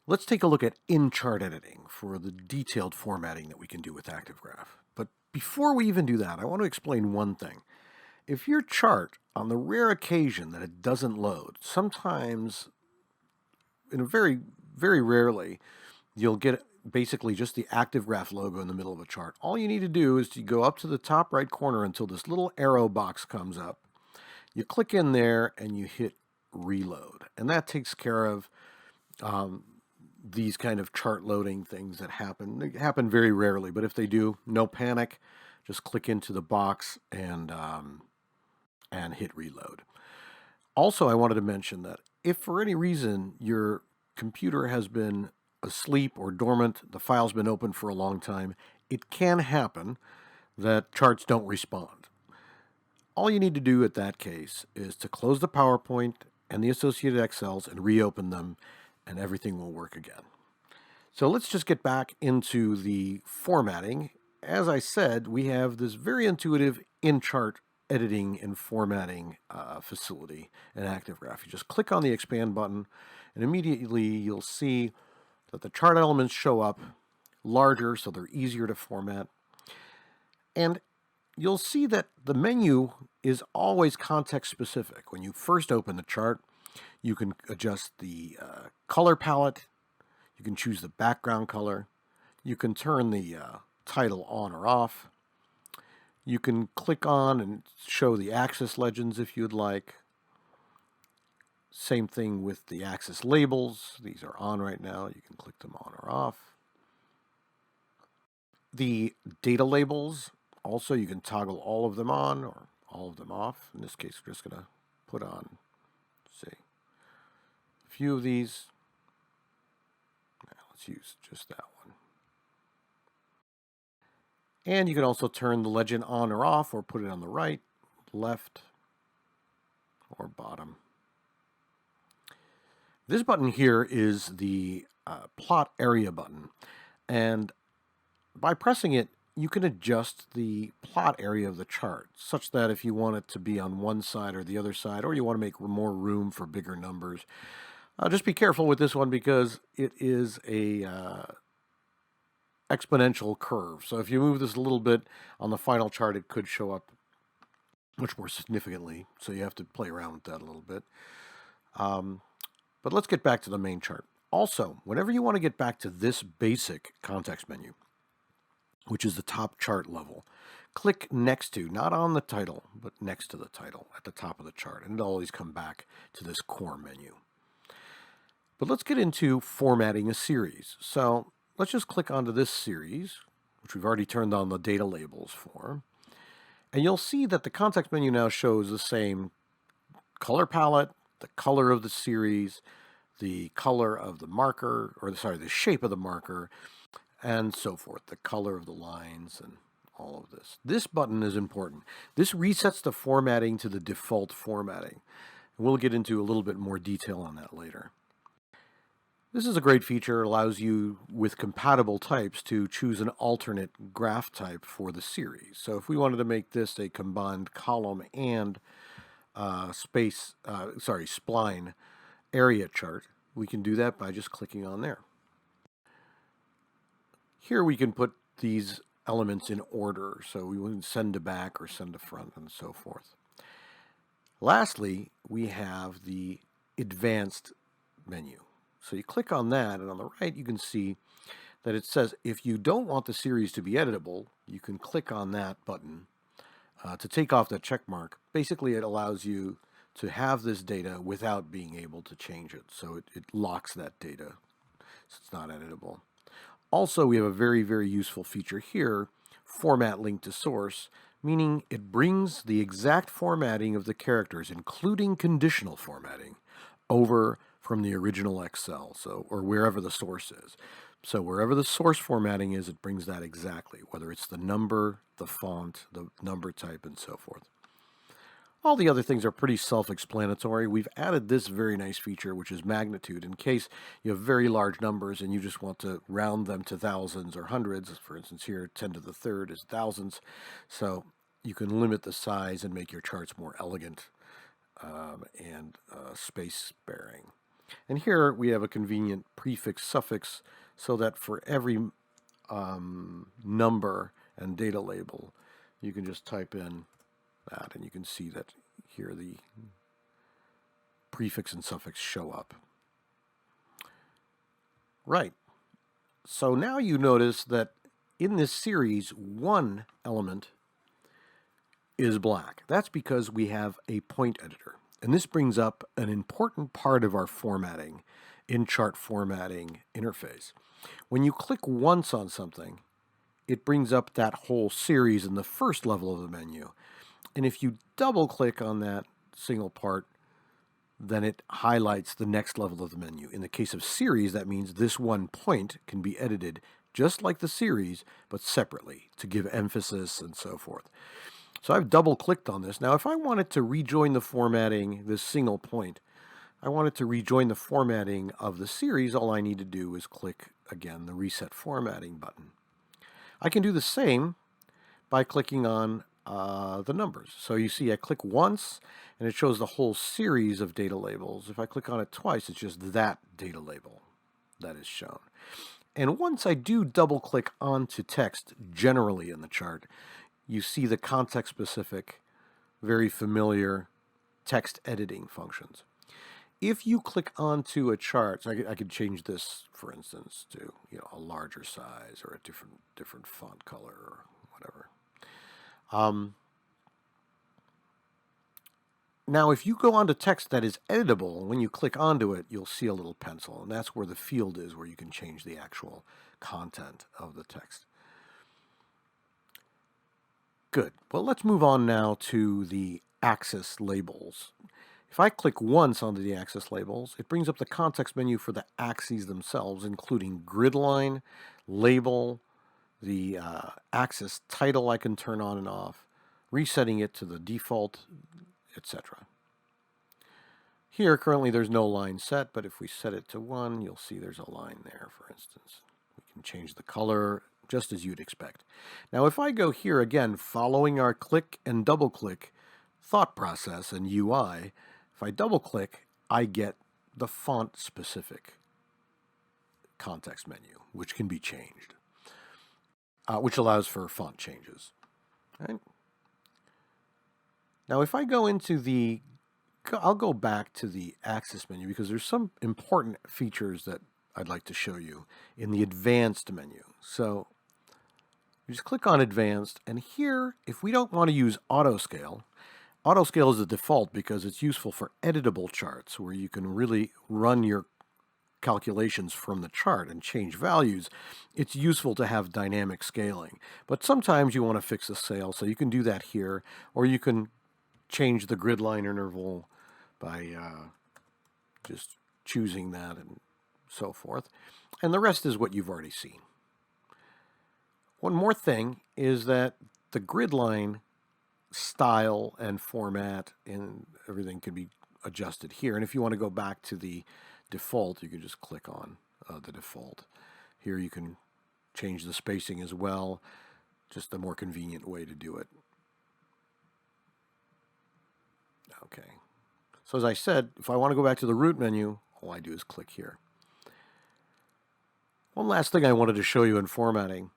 Let's take a look at in-chart editing for the detailed formatting that we can do with ActiveGraf. But before we even do that, I want to explain one thing. If your chart, on the rare occasion that it doesn't load, sometimes, very rarely, you'll get basically just the ActiveGraf logo in the middle of a chart. All you need to do is to go up to the top right corner until this little arrow box comes up. You click in there and you hit reload. And that takes care of these kind of chart loading things that happen. They happen very rarely, but if they do, no panic. Just click into the box and hit reload. Also, I wanted to mention that if for any reason your computer has been asleep or dormant, the file's been open for a long time, it can happen that charts don't respond. All you need to do at that case is to close the PowerPoint and the associated Excels and reopen them, and everything will work again. So let's just get back into the formatting. As I said, we have this very intuitive in-chart editing and formatting facility in ActiveGraf. You just click on the expand button, and immediately you'll see that the chart elements show up larger, so they're easier to format. And you'll see that the menu is always context specific. When you first open the chart, you can adjust the color palette. You can choose the background color. You can turn the title on or off. You can click on and show the axis legends if you'd like. Same thing with the axis labels. These are on right now. You can click them on or off. The data labels, also you can toggle all of them on or all of them off. In this case, we're just going to put on, say, a few of these. Now, let's use just that one. And you can also turn the legend on or off, or put it on the right, left, or bottom. This button here is the plot area button. And by pressing it, you can adjust the plot area of the chart, such that if you want it to be on one side or the other side, or you want to make more room for bigger numbers, just be careful with this one because it is a exponential curve. So if you move this a little bit on the final chart, it could show up much more significantly. So you have to play around with that a little bit. But let's get back to the main chart. Also, whenever you want to get back to this basic context menu, which is the top chart level, click next to, not on the title, but next to the title at the top of the chart, and it'll always come back to this core menu. But let's get into formatting a series. So let's just click onto this series, which we've already turned on the data labels for. And you'll see that the context menu now shows the same color palette, the color of the series, the color of the marker, or the shape of the marker, and so forth, the color of the lines and all of this. This button is important. This resets the formatting to the default formatting. We'll get into a little bit more detail on that later. This is a great feature. It allows you, with compatible types, to choose an alternate graph type for the series. So if we wanted to make this a combined column and spline area chart, we can do that by just clicking on there. Here we can put these elements in order, so we can send to back or send to front and so forth. Lastly, we have the advanced menu. So you click on that, and on the right you can see that it says if you don't want the series to be editable, you can click on that button to take off that check mark. Basically, it allows you to have this data without being able to change it. So it locks that data, so it's not editable. Also, we have a very, very useful feature here, format link to source, meaning it brings the exact formatting of the characters, including conditional formatting, over from the original Excel, or wherever the source is. So wherever the source formatting is, it brings that exactly, whether it's the number, the font, the number type, and so forth. All the other things are pretty self-explanatory. We've added this very nice feature, which is magnitude, in case you have very large numbers and you just want to round them to thousands or hundreds. For instance, here 10 to the third is thousands. So you can limit the size and make your charts more elegant and space-sparing. And here we have a convenient prefix suffix so that for every number and data label, you can just type in that and you can see that here the prefix and suffix show up. Right. So now you notice that in this series, one element is black. That's because we have a point editor. And this brings up an important part of our formatting, in chart formatting interface. When you click once on something, it brings up that whole series in the first level of the menu. And if you double click on that single part, then it highlights the next level of the menu. In the case of series, that means this one point can be edited just like the series, but separately to give emphasis and so forth. So I've double clicked on this. Now, if I wanted to rejoin the formatting, this single point, I wanted to rejoin the formatting of the series, all I need to do is click, again, the Reset Formatting button. I can do the same by clicking on the numbers. So you see I click once, and it shows the whole series of data labels. If I click on it twice, it's just that data label that is shown. And once I do double-click onto text generally in the chart, you see the context-specific, very familiar text editing functions. If you click onto a chart, so I could change this, for instance, to a larger size or a different font color or whatever. Now, if you go onto text that is editable, when you click onto it, you'll see a little pencil, and that's where the field is where you can change the actual content of the text. Good. Well, let's move on now to the axis labels. If I click once onto the axis labels, it brings up the context menu for the axes themselves, including grid line, label, the axis title I can turn on and off, resetting it to the default, etc. Here, currently, there's no line set, but if we set it to 1, you'll see there's a line there, for instance. We can change the color just as you'd expect. Now, if I go here again, following our click and double click thought process and UI, if I double click, I get the font specific context menu, which can be changed, which allows for font changes. Right? Now, if I go into I'll go back to the axis menu because there's some important features that I'd like to show you in the advanced menu. So you just click on advanced, and here, if we don't want to use auto scale is the default because it's useful for editable charts where you can really run your calculations from the chart and change values. It's useful to have dynamic scaling. But sometimes you want to fix the scale, so you can do that here, or you can change the grid line interval by just choosing that and so forth. And the rest is what you've already seen. One more thing is that the grid line style and format and everything can be adjusted here. And if you want to go back to the default, you can just click on the default. Here you can change the spacing as well, just a more convenient way to do it. Okay. So as I said, if I want to go back to the root menu, all I do is click here. One last thing I wanted to show you in formatting.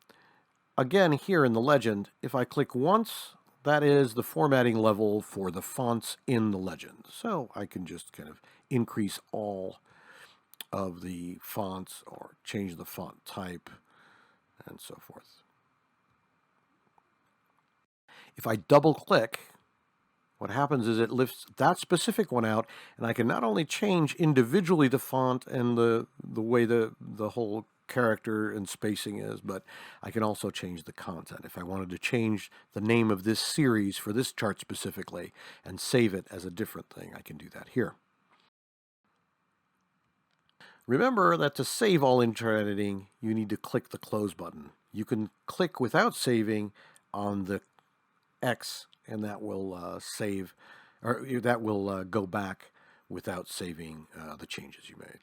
Again, here in the legend, if I click once, that is the formatting level for the fonts in the legend. So I can just kind of increase all of the fonts or change the font type and so forth. If I double click, what happens is it lifts that specific one out, and I can not only change individually the font and the way the whole character and spacing is, but I can also change the content. If I wanted to change the name of this series for this chart specifically and save it as a different thing, I can do that here. Remember that to save all in-chart editing, you need to click the close button. You can click without saving on the X, and that will save, or that will go back without saving the changes you made.